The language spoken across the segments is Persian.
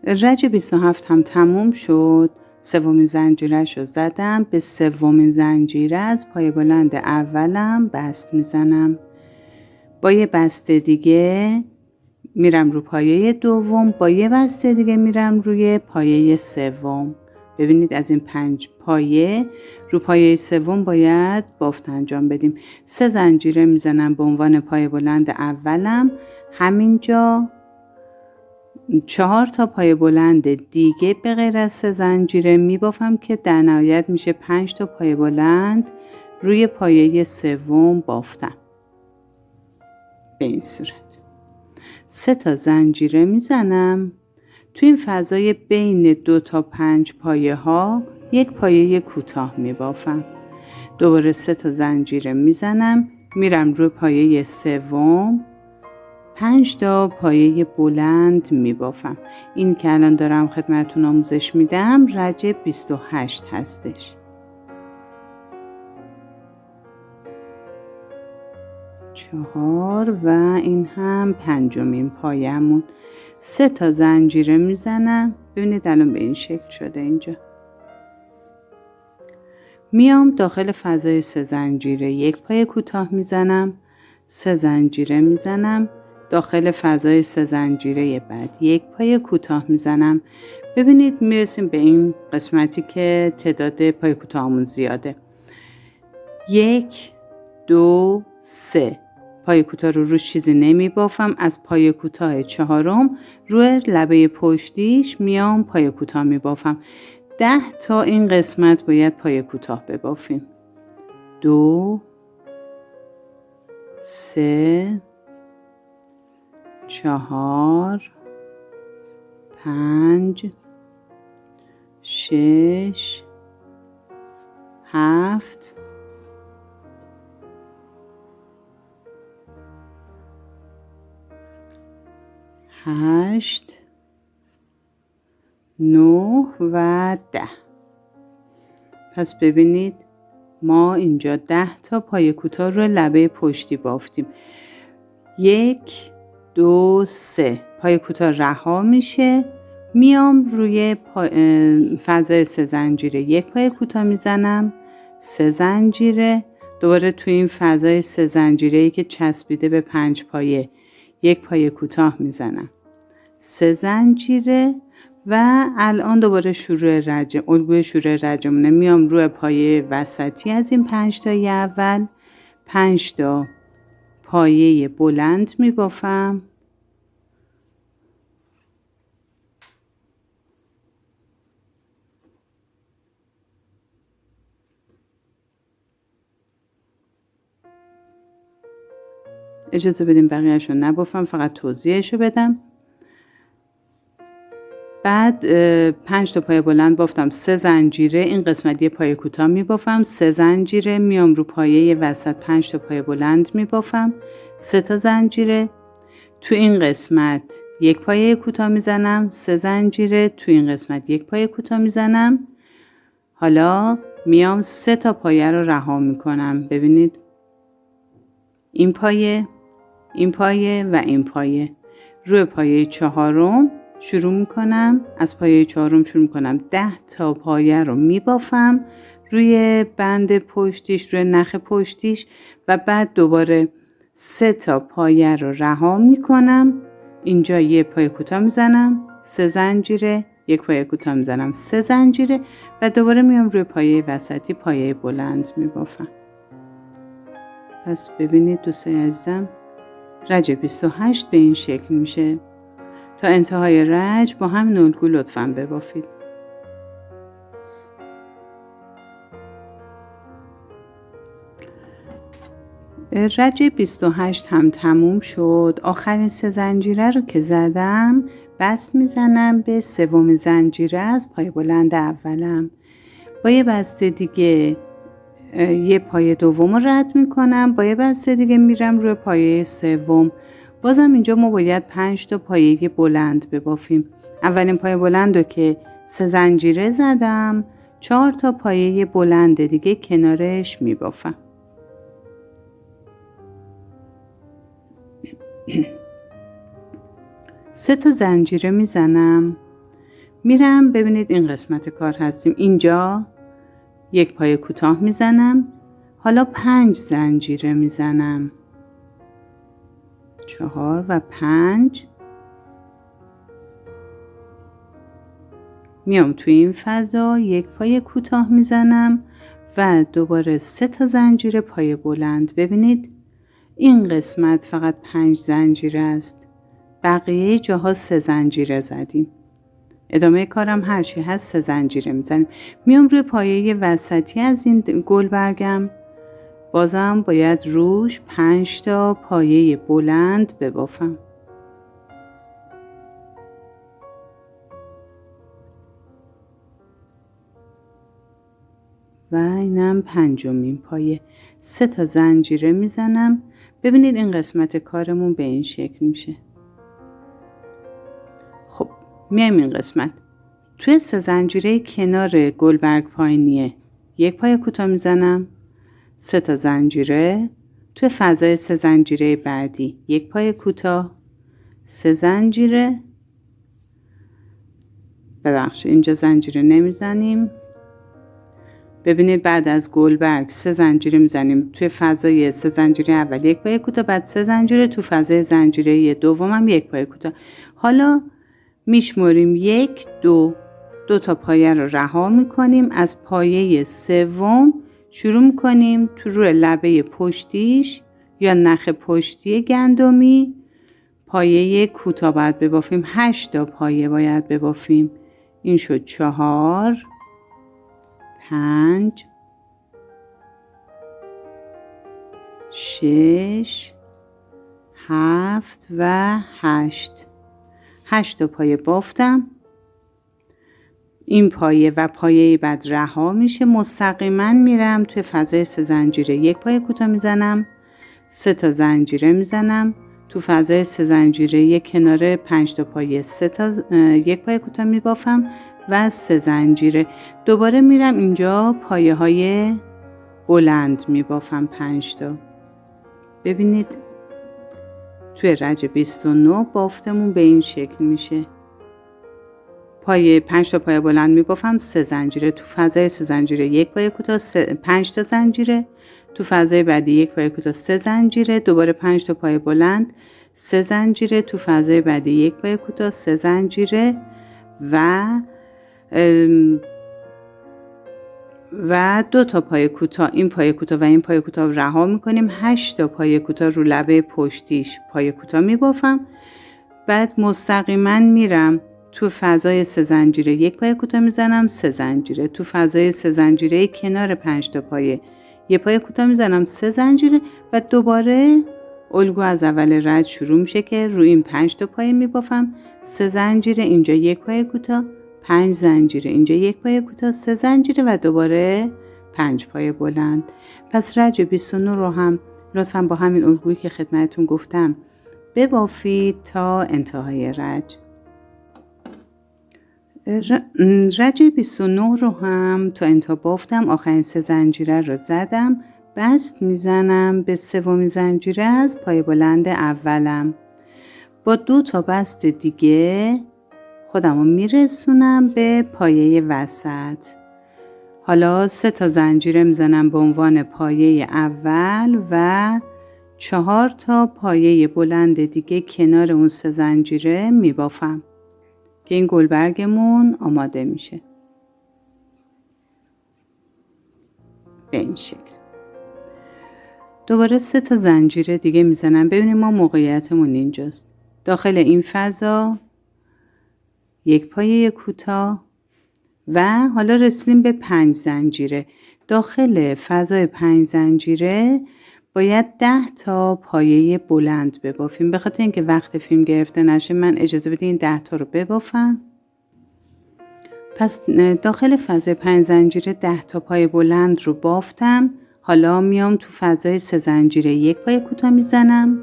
رج 27 هم تموم شد. سومین زنجیرش رو زدم. به سومین زنجیره از پای بلند اولم بست میزنم. با یه بسته دیگه میرم رو پایه دوم، با یه بسته دیگه میرم روی پایه سوم. ببینید از این 5 پایه رو پایه سوم باید بافت انجام بدیم. 3 زنجیره میزنم به عنوان پایه بلند اولم. همینجا 4 تا پایه بلند دیگه به غیر از 3 زنجیره میبافم که در نهایت میشه 5 تا پایه بلند روی پایه سوم بافتم. به این صورت 3 تا زنجیره میزنم. تو این فضای بین 2 تا 5 پایه ها یک پایه کوتاه میبافم. دوباره 3 تا زنجیره میزنم. میرم روی پایه سوم. 5 تا پایه بلند میبافم. این که الان دارم خدمتتون آموزش میدم رج 28 هستش. 4 و این هم 5مین پایه‌مون. 3 تا زنجیره میزنم. ببینید الان به این شکل شده. اینجا میام داخل فضای 3 زنجیره یک پایه کوتاه میزنم. 3 زنجیره میزنم. داخل فضای 3 زنجیره بعد یک پایه کوتاه میزنم. ببینید میرسیم به این قسمتی که تعداد پایه کوتاهمون زیاده. 1 2 3 پایه کوتاه رو روش چیزی نمی بافم. از پایه کوتاه 4م روی لبه پشتیش میام پایه کوتاه می بافم. 10 تا این قسمت باید پایه کوتاه ببافیم. 2 3 4 5 6 7 8 9 و 10. پس ببینید ما اینجا 10 تا پایه کوتاه رو لبه پشتی بافتیم. 1 2 3 پایه کوتاه رها میشه. میام روی فضای 3 زنجیره یک پایه کوتاه میزنم. 3 زنجیره. دوباره توی این فضای 3 زنجیره‌ای که چسبیده به 5 پایه یک پایه کوتاه میزنم. 3 زنجیره و الان دوباره شروع رج. الگوی شروع رجمونه. میام روی پایه وسطی از این 5 تای اول 5 تا پایه بلند میبافم. اجازه بدیم بقیه‌شو نبافم، فقط توضیحشو بدم. بعد 5 تا پایه بلند بافتم. 3 زنجیره این قسمت یه پایه کوتاه میبافم. 3 زنجیره میام رو پایه وسط 5 تا پایه بلند میبافم. 3 تا زنجیره تو این قسمت یک پایه کوتاه میزنم. 3 زنجیره تو این قسمت یک پایه کوتاه میزنم. حالا میام 3 تا پایه رو رها میکنم. ببینید این پایه، این پایه و این پایه. روی پایه 4م شروع میکنم. از پایه 4م شروع میکنم. 10 تا پایه رو میبافم روی بند پشتیش، روی نخ پشتیش و بعد دوباره 3 تا پایه رو رها میکنم. اینجا یه پایه کوتاه میزنم. 3 زنجیره. یک پایه کوتاه میزنم. 3 زنجیره و دوباره میام روی پایه وسطی پایه بلند میبافم. پس ببینید دوستای عزیزم رج 28 به این شکل میشه. تا انتهای رج با همین الگو لطفاً ببافید. رج 28 هم تموم شد. آخرین 3 زنجیره رو که زدم بست میزنم به سومین زنجیره از پای بلند اولم. با یه بسته دیگه یه پایه دوم رو رد میکنم. با یه بسته دیگه میرم روی پایه سوم. بازم اینجا ما باید 5 تا پایه بلند ببافیم. اولین پایه بلند رو که 3 زنجیره زدم، 4 تا پایه بلند دیگه کنارش میبافم. سه تا زنجیره میزنم. میرم ببینید این قسمت کار هستیم. اینجا یک پای کوتاه میزنم. حالا 5 زنجیره میزنم. 4 و 5. میام توی این فضا یک پای کوتاه میزنم و دوباره 3 تا زنجیره پای بلند. ببینید این قسمت فقط 5 زنجیره است. بقیه جاها 3 زنجیره زدیم. ادامه کارم هرچی هست 3 زنجیره میزنیم. میام روی پایه وسطی از این گلبرگم. بازم باید روش 5 تا پایه بلند ببافم. و اینم 5مین پایه. 3 تا زنجیره میزنم. ببینید این قسمت کارمون به این شکل میشه. خب میایم این قسمت. توی 3 زنجیره کنار گلبرگ پایینیه یک پای کوتاه میزنم. 3 تا زنجیره. توی فضای 3 زنجیره بعدی یک پای کوتاه. 3 زنجیره. ببخشید اینجا زنجیره نمیزنیم. ببینید بعد از گلبرگ 3 زنجیره میزنیم. توی فضای 3 زنجیره اول یک پای کوتاه، بعد 3 زنجیره. تو فضای زنجیره دوم هم یک پای کوتاه. حالا میشمریم 1 2 تا پایه رو رها میکنیم. از پایه سوم شروع میکنیم تو روی لبه پشتیش یا نخ پشتی گندمی پایه کوتاه باید ببافیم. 8 تا پایه باید ببافیم. این شد 4 5 6 7 و 8. 8 تا پایه بافتم. این پایه و پایه بعد رها میشه. مستقیما میرم توی فضای 3 زنجیره یک پایه کوتاه میزنم. 3 تا زنجیره میزنم. تو فضای 3 زنجیره یک کنار 5 تا پایه 3 تا یک پایه کوتاه میبافم و 3 زنجیره. دوباره میرم اینجا پایه های بلند میبافم 5 تا. ببینید توی رج 29 بافتمون به این شکل میشه. پایه 5 تا پایه بلند میبافم. 3 زنجیره. تو فضای 3 زنجیره یک پایه کوتاه 5 تا زنجیره. تو فضای بعدی یک پایه کوتاه 3 زنجیره. دوباره 5 تا پایه بلند 3 زنجیره. تو فضای بعدی یک پایه کوتاه 3 زنجیره و 2 تا پایه کوتاه. این پایه کوتاه و این پایه کوتاه رها میکنیم. 8 تا پایه کوتاه رو لبه پشتیش پایه کوتاه میبافم. بعد مستقیما میرم تو فضای 3 زنجیره یک پایه کوتاه میزنم. 3 زنجیره. تو فضای 3 زنجیره کنار 5 تا پایه یک پایه کوتاه میزنم. 3 زنجیره و دوباره الگو از اول رد شروع میشه که روی این 5 تا پایه میبافم. 3 زنجیره. اینجا یک پایه کوتاه 5 زنجیره. اینجا یک پایه کوتاه 3 زنجیره و دوباره 5 پایه بلند. پس رج 29 رو هم لطفاً با همین الگویی که خدمتتون گفتم ببافید تا انتهای رج. رج 29 رو هم تا انتها بافتم. آخرین 3 زنجیره رو زدم. بست میزنم به 3مین زنجیره از پای بلند اولم. با 2 تا بست دیگه خودم رو میرسونم به پایه وسط. حالا 3 تا زنجیره میزنم به عنوان پایه اول و 4 تا پایه بلند دیگه کنار اون 3 زنجیره میبافم که این گلبرگمون آماده میشه به این شکل. دوباره 3 تا زنجیره دیگه میزنم. ببینیم ما موقعیتمون اینجاست. داخل این فضا یک پایه کوتاه و حالا رسیدیم به 5 زنجیره. داخل فضای 5 زنجیره باید 10 تا پایه بلند ببافیم. به خاطر اینکه وقت فیلم گرفته نشه من اجازه بدین این 10 تا رو ببافم. پس داخل فضای 5 زنجیره 10 تا پایه بلند رو بافتم. حالا میام تو فضای 3 زنجیره یک پایه کوتاه میزنم.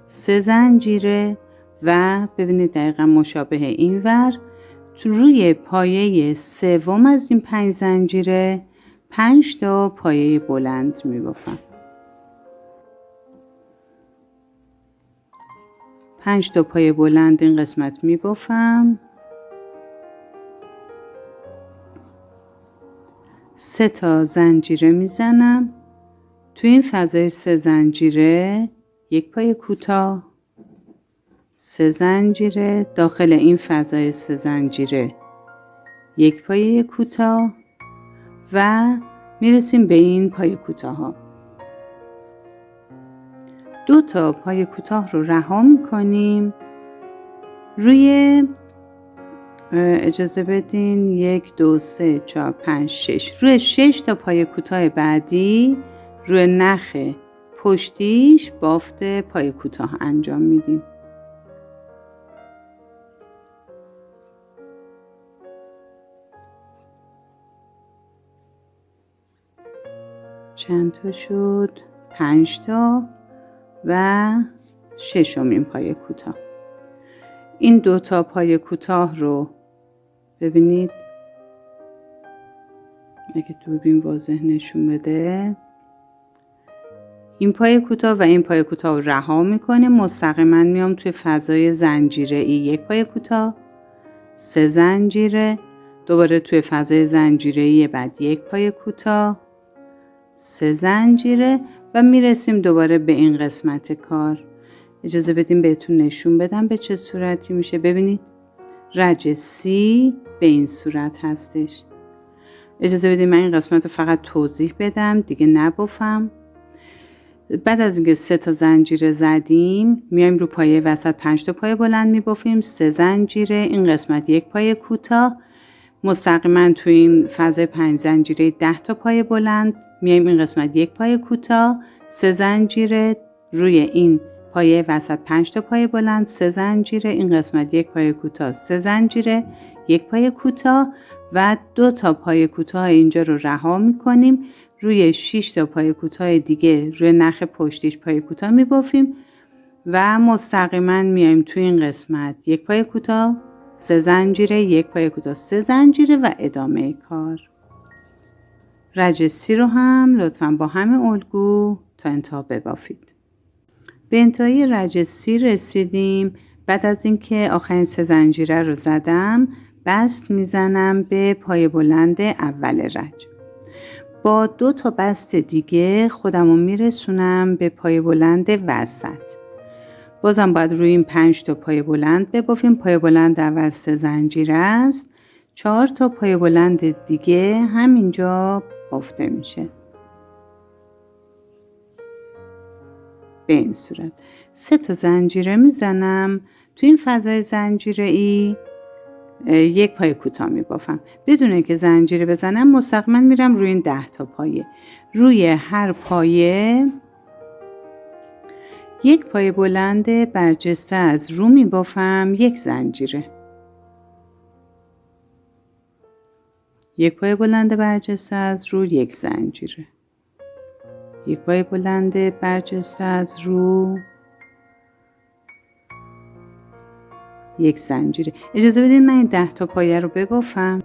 3 زنجیره و ببینید دقیقا مشابه این ور تو روی پایه سوم از این 5 زنجیره 5 تا پایه بلند میبافم. 5 تا پایه بلند این قسمت میبافم 3 تا زنجیره میزنم. توی این فضای 3 زنجیره یک پای کوتاه، 3 زنجیره، داخل این فضای 3 زنجیره یک پای کوتاه و میرسیم به این پای کوتاه ها. 2 تا پای کوتاه رو رها میکنیم. روی اجازه بدین 1 2 3 4 5 6 روی 6 تا پای کوتاه بعدی روی نخ پشتیش بافت پای کوتاه انجام میدیم. چند تا شد؟ 5 تا و 6مین پای کوتاه. این 2 تا پای کوتاه رو ببینید، اگه دوربین واضح نشون بده، این پای کوتاه و این پای کوتاه رو رها میکنیم. مستقیما میام توی فضای زنجیره ای یک پای کوتاه، 3 زنجیره، دوباره توی فضای زنجیره ای بعد یک پای کوتاه، 3 زنجیره و میرسیم دوباره به این قسمت کار. اجازه بدیم بهتون نشون بدم به چه صورتی میشه. ببینید رج سی به این صورت هستش. اجازه بدیم من این قسمت رو فقط توضیح بدم دیگه نبافم. بعد از اینکه 3 تا زنجیره زدیم میایم رو پایه وسط 5 تا پای بلند میبافیم، 3 زنجیره، این قسمت یک پای کوتاه، مستقیما تو این فضای 5 زنجیره 10 تا پای بلند میایم این قسمت یک پای کوتاه، 3 زنجیره، روی این پایه وسط 5 تا پای بلند، 3 زنجیره، این قسمت یک پای کوتاه، 3 زنجیره، یک پای کوتاه و 2 تا پای کوتاه اینجا رو رها میکنیم. روی 6 تا پای کوتاه دیگه روی نخ پشتیش پای کوتاه میبافیم و مستقیما میایم تو این قسمت یک پای کوتاه، 3 زنجیره، یک پای کوتاه، 3 زنجیره و ادامه کار. رج سی رو هم لطفاً با همه الگو تا انتها ببافید. به انتهای رج سی رسیدیم. بعد از اینکه آخرین 3 زنجیره رو زدم بست میزنم به پای بلند اول رج. با 2 تا بست دیگه خودمو میرسونم به پای بلند وسط. بازم باید روی این 5 تا پای بلند ببافیم. پای بلند اول 3 زنجیره است، 4 تا پای بلند دیگه همینجا بافته میشه به این صورت. 3 تا زنجیره میزنم تو این فضای زنجیره ای، یک پای کوتاه میبافم بدون که زنجیره بزنم. مستقیما میرم روی این 10 تا پایه. روی هر پایه یک پای بلند برجسته از رو میبافم، یک زنجیره، یک پای بلند برجسته از رو، یک زنجیره، یک پای بلند برجسته از رو، یک زنجیره. اجازه بدین من این 10 تا پایه رو ببافم.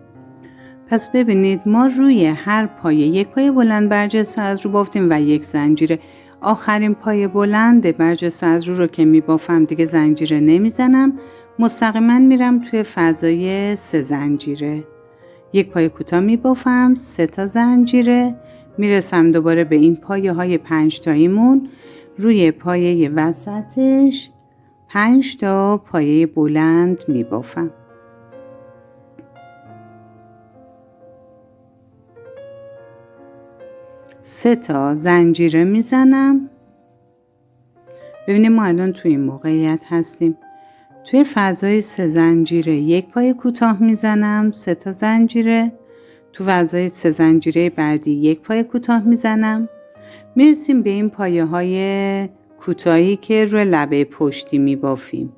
پس ببینید ما روی هر پایه یک پای بلند برجسته از رو بافتیم و یک زنجیره. آخرین پای بلند برجسته از رو که میبافم دیگه زنجیره نمیزنم، مستقیما میرم توی فضای 3 زنجیره، یک پای کوتاه میبافم، 3 تا زنجیره، میرسم دوباره به این پایه های 5 تاییمون. روی پایه وسطش 5 تا پایه بلند میبافم. سه تا زنجیره میزنم. ببینید ما الان توی این موقعیت هستیم. توی فضای 3 زنجیره یک پای کوتاه میزنم، 3 تا زنجیره. تو فضای 3 زنجیره بعدی یک پای کوتاه میزنم. میرسیم به این پایه های کوتاهی که روی لبه پشتی میبافیم.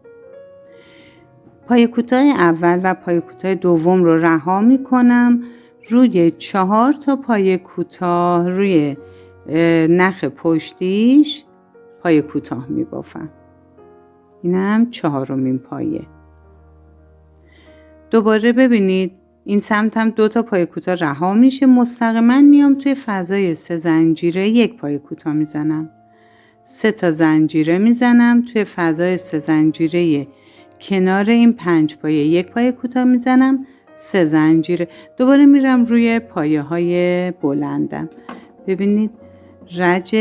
پای کوتاه اول و پای کوتاه دوم رو رها میکنم. روی 4 تا پای کوتاه روی نخ پشتیش پای کوتاه میبافم. اینم 4مین پایه. دوباره ببینید این سمت هم 2 تا پای کوتاه رها میشه. مستقیما میام توی فضای 3 زنجیره یک پای کوتاه میزنم. 3 تا زنجیره میزنم توی فضای 3 زنجیره کنار این 5 پایه یک پای کوتاه میزنم. 3 زنجیره. دوباره میرم روی پایه های بلندم. ببینید رج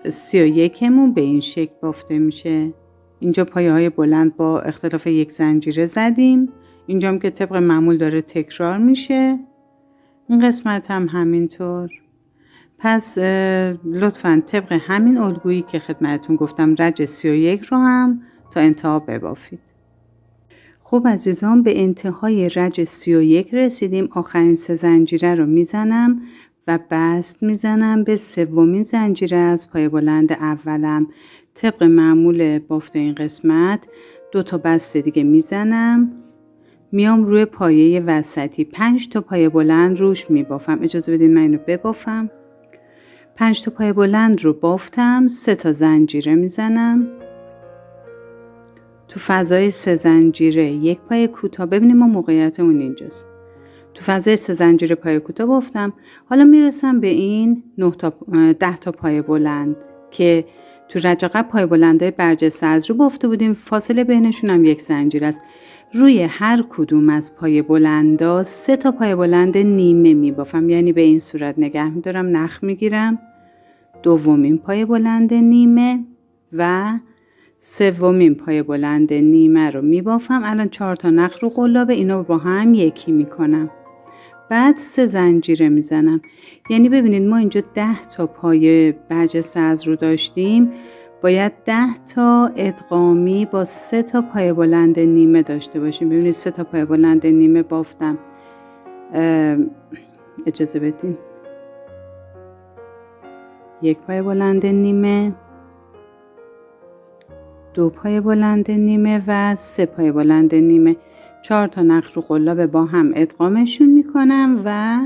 31مون به این شکل بافته میشه. اینجا پایه های بلند با اختلاف 1 زنجیره زدیم. اینجا هم که طبق معمول داره تکرار میشه. این قسمت هم همینطور. پس لطفاً طبق همین الگویی که خدمتتون گفتم رج 31 رو هم تا انتها ببافید. خب عزیزان به انتهای رج 31 رسیدیم. آخرین 3 زنجیره رو میزنم و بست میزنم به 3مین زنجیره از پایه بلند اولم. طبق معمول بافت این قسمت 2 تا بست دیگه میزنم. میام روی پایه وسطی 5 تا پایه بلند روش میبافم. اجازه بدین من اینو ببافم. 5 تا پایه بلند رو بافتم. 3 تا زنجیره میزنم. تو فضای 3 زنجیره 1 پایه کوتاه. ببینیم ما موقعیتمون اینجاست. تو فضای 3 زنجیره پایه کوتاه بافتم. حالا میرسم به این 10 تا پایه بلند که تو رج قبل پایه بلندای برجسته از رو بافته بودیم. فاصله بینشون هم 1 زنجیره است. روی هر کدوم از پایه بلندا 3 تا پایه بلند نیمه میبافم. یعنی به این صورت نگه میدارم، نخ میگیرم، دومین پایه بلند نیمه و 3مین پایه بلند نیمه رو میبافم. الان 4 تا نخ رو قلابه، اینا با هم یکی میکنم. بعد 3 زنجیره میزنم. یعنی ببینید ما اینجا 10 تا پایه برجسته از رو داشتیم، باید 10 تا ادغامی با 3 تا پایه بلند نیمه داشته باشیم. ببینید 3 تا پایه بلند نیمه بافتم. اجازه بدین 1 پایه بلند نیمه، 2 پایه بلند نیمه و 3 پایه بلند نیمه. 4 تا نخ رو قلاب با هم ادغامشون میکنم و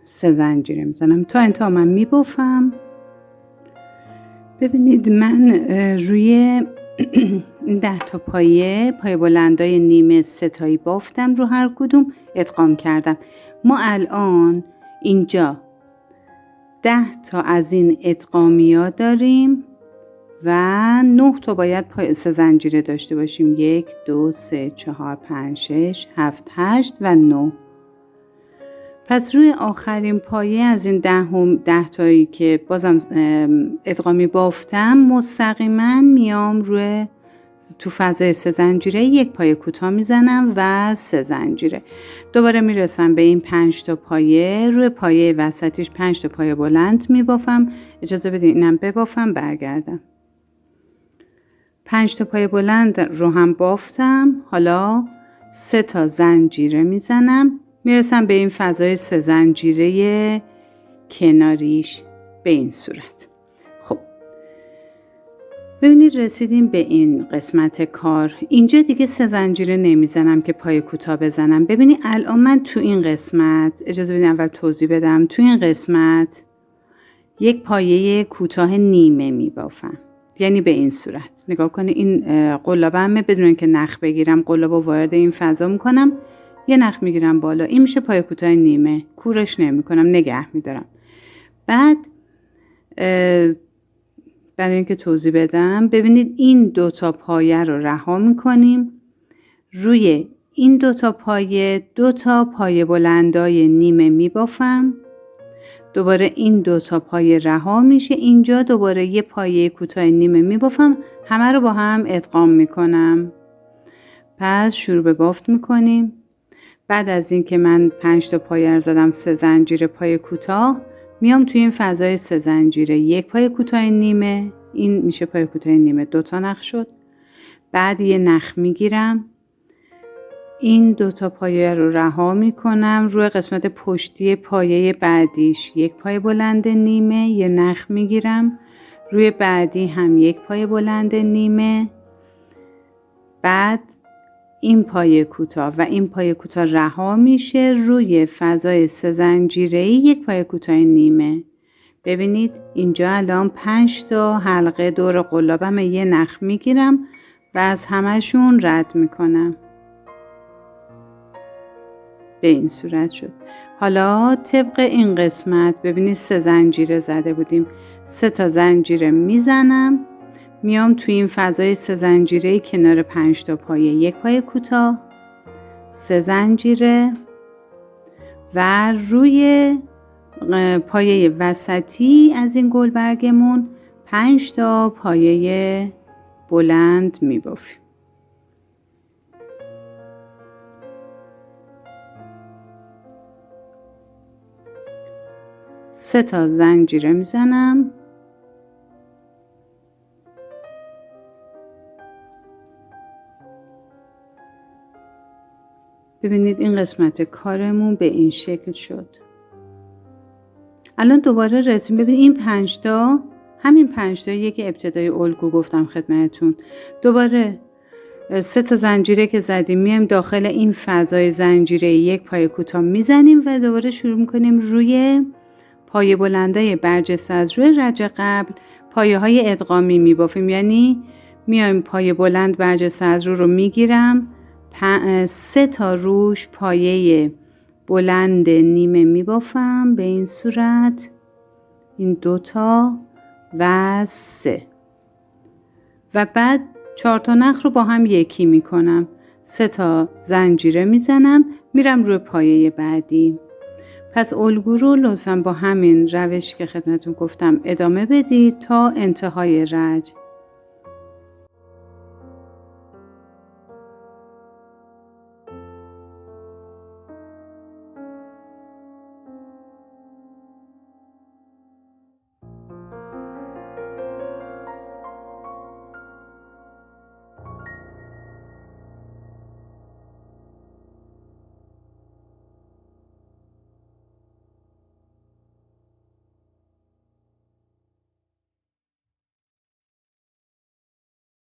3 زنجیره میزنم. تا انتها من میبافم. ببینید من روی 10 تا پایه بلندای نیمه 3 تایی بافتم، رو هر کدوم ادغام کردم. ما الان اینجا 10 تا از این ادغامیات داریم و 9 تا باید 3 زنجیره داشته باشیم. 1 2 3 4 5 6 7 8 و 9. پس روی آخرین پایه از این 10 تایی که بازم ادغامی بافتم مستقیما میام روی تو فضای 3 زنجیره 1 پایه کوتاه میزنم و 3 زنجیره. دوباره میرسم به این 5 تا پایه. روی پایه وسطیش 5 تا پایه بلند میبافم. اجازه بدین اینم ببافم برگردم. 5 تا پایه بلند رو هم بافتم. حالا 3 تا زنجیره میزنم. میرسم به این فضای 3 زنجیره کناریش به این صورت. خب ببینید رسیدیم به این قسمت کار. اینجا دیگه 3 زنجیره نمیزنم که پایه کوتاه بزنم. ببینید الان من تو این قسمت، اجازه بدین اول توضیح بدم، تو این قسمت 1 پایه کوتاه نیمه میبافم. یعنی به این صورت نگاه کنید. این قلابمه، بدون اینکه نخ بگیرم قلابو وارد این فضا میکنم، یه نخ میگیرم بالا. این میشه پایه کوتاه نیمه. کورش نمی کنم، نگه میدارم. بعد برای اینکه توضیح بدم، ببینید این 2 تا پایه رو رها میکنیم. روی این 2 تا پایه 2 تا پایه بلندای نیمه میبافم. دوباره این 2 تا پایه رها میشه. اینجا دوباره یه پایه کوتاه نیمه میبافم. همه رو با هم ادغام میکنم. پس شروع به بافت میکنیم. بعد از این که من 5 تا پایه رو زدم 3 زنجیره پایه کوتاه، میام توی این فضای 3 زنجیره 1 پایه کوتاه نیمه، این میشه پایه کوتاه نیمه، 2 تا نخ شد. بعد یه نخ میگیرم، این 2 تا پایه رو رها میکنم. روی قسمت پشتی پایه بعدیش 1 پایه بلند نیمه، یه نخ میگیرم. روی بعدی هم 1 پایه بلند نیمه. بعد این پایه کوتاه و این پایه کوتاه رها میشه. روی فضای 3 زنجیره‌ای 1 پایه کوتاه نیمه. ببینید اینجا الان 5 تا حلقه دور قلابم، یه نخ میگیرم و از همشون رد میکنم. به این صورت شد. حالا طبق این قسمت ببینید 3 زنجیره زده بودیم. 3 تا زنجیره میزنم. میام توی این فضای 3 زنجیره کنار 5 تا پایه 1 پایه کوتاه. 3 زنجیره و روی پایه وسطی از این گلبرگمون 5 تا پایه بلند میبافیم. سه تا زنجیره میزنم. ببینید این قسمت کارمون به این شکل شد. الان دوباره رسیم. ببینید این 5 تا همین 5 تا که ابتدای الگو گفتم خدمتتون. دوباره 3 تا زنجیره که زدیم میایم داخل این فضای زنجیره یک پایه کوتاه میزنیم و دوباره شروع میکنیم روی پایه بلندای برجسته از روی رج قبل پایه های ادغامی میبافیم. یعنی میایم پایه بلند برجسته از رو میگیرم، 3 تا روش پایه بلند نیمه میبافم به این صورت، این 2 تا و 3 و بعد 4 تا نخ رو با هم یکی میکنم. 3 تا زنجیره میزنم، میرم روی پایه بعدی. پس الگو رو لطفاً با همین روش که خدمتتون گفتم ادامه بدید تا انتهای رج.